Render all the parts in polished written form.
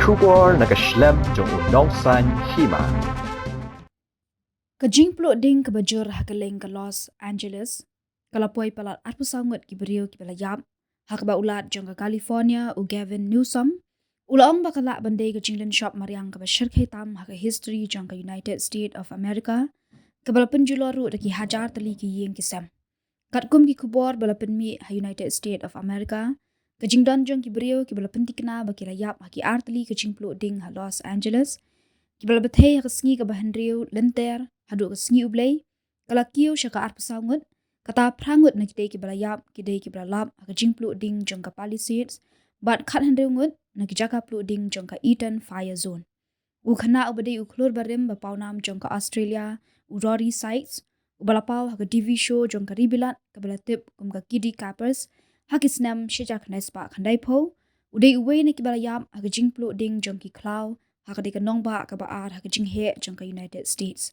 Shubor nakaslem jong unongsan Hima. Ka Jingpluh ding ka bajur hakaling ka Los Angeles. Kalapoi palat arpusa ngut ki beriu ki belayap. Hakba ulat jong ka California u Gavin Newsom. Ulaong bakala bandai ka Jinglen shop mariang ka bashir hitam haka history jong ka United States of America. Kabalapan jularu daki hajar tali ki ying kisam. Katkum ki kubor balapan mi ha United States of America. Ka Jingdon jong ki beriu ki balapan tikna baki layap haki artali ka Jingpluh ding ha Los Angeles. Ki balabatay haka sngi ka bahandriu lenter. Hadu ka sngi ublay, kalakiyo siya ka arpasangot, kata prangot na kitay ki balayap, kitay ki balalap, haka Jingpluh ding jong ka Palisades, bat kat handriungot, na kijaka plu ding jong ka Eaton Fire Zone. Ukana ubaday uklur barim bapawnam jong ka Australia, Rory Sites, ubalapaw haka TV show jong ka Ribilat, kabalatip kum ka Kiddy Cappers, haki snam siya knaispa kanday po, uday uway na ki balayap, haka Jingpluh ding jong ki Khlad, haka di ka nongba ka baar haka Jinghe jong ka United States.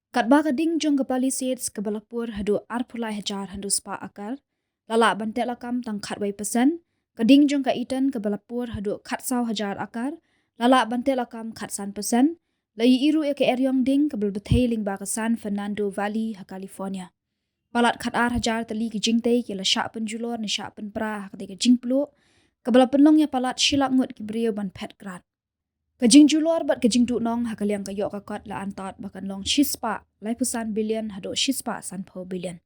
Katba ka ding jong ka Palisades ka balapur hadu arpulai hajar handu spa akar, lala bantek lakam tang khatway pesan, ka ding jong ka Eaton ka balapur hadu khatsaw hajar akar, lala bantek lakam khatsan pesan, lai iru ya ka eryong ding ka balbatay lingba ka San Fernando Valley ha California. Palat khatar hajar tali ki jingtay ki la syak penjulor ni syak penpra ha ka Jingpluh, ka balapenlong ya palat shilak ngut ki beriu ban pet grat. Kajing julor bat kajing nong hakaliang kayok kakot la antat bakan long shispa lai pusan billion hado shispa san po billion.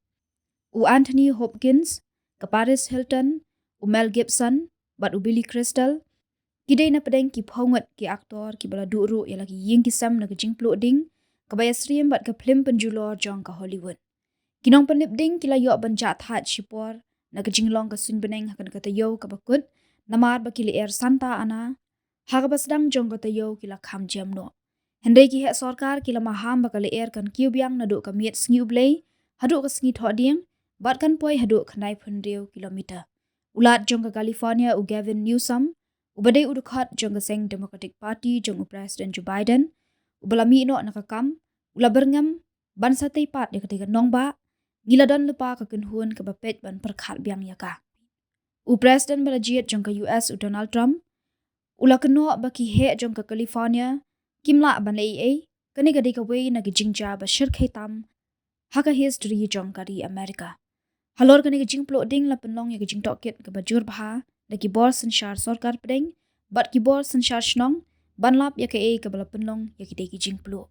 U Anthony Hopkins, ka Paris Hilton, u Mel Gibson, bat u Billy Crystal, kidai na pedeng ki pongot ki aktor ki bala duru ya lagi ying kisam na kajing Jingpluh ding, ka bayasriem bat ka plim penjulor jong ka Hollywood. Kinong penip ding kila yok banjat hat shipor na kajing long ka sun beneng hakan kata yo ka bakut, namar bakili air santa ana, Hagabasdang jong kata yo kila kham jam no. Hendai ki hek sorkar kila maham bakal air kan kiubiang na duk ka miet sngi ublay, haduk ka sngi thoding, bat kan poi haduk kanai pendriu kilometer. Ulat jong ka California u Gavin Newsom, ubadai udukhat jong ka Seng Democratic Party jong u President Joe Biden, ubalami ino nakakam, ula berngam, ban sa teipat ya ketika nongba, ngiladon lupa ka kenhun ka bapet ban perkhat biang yaka. U President balajiat jong ka US u Donald Trump, ula keno baki he jong ka California, kimla ban lai kani gadi ka way na gijingja ba shir khitam, haka history jong ka ri Amerika. Halor kani Jingpluh ding la penlong ya gijing tokit ka bajur baha, da ki bor sensyar sorkar pedeng, bat ki bor sensyar shnong, ban lap ya ka bala penlong ya ki Jingpluh.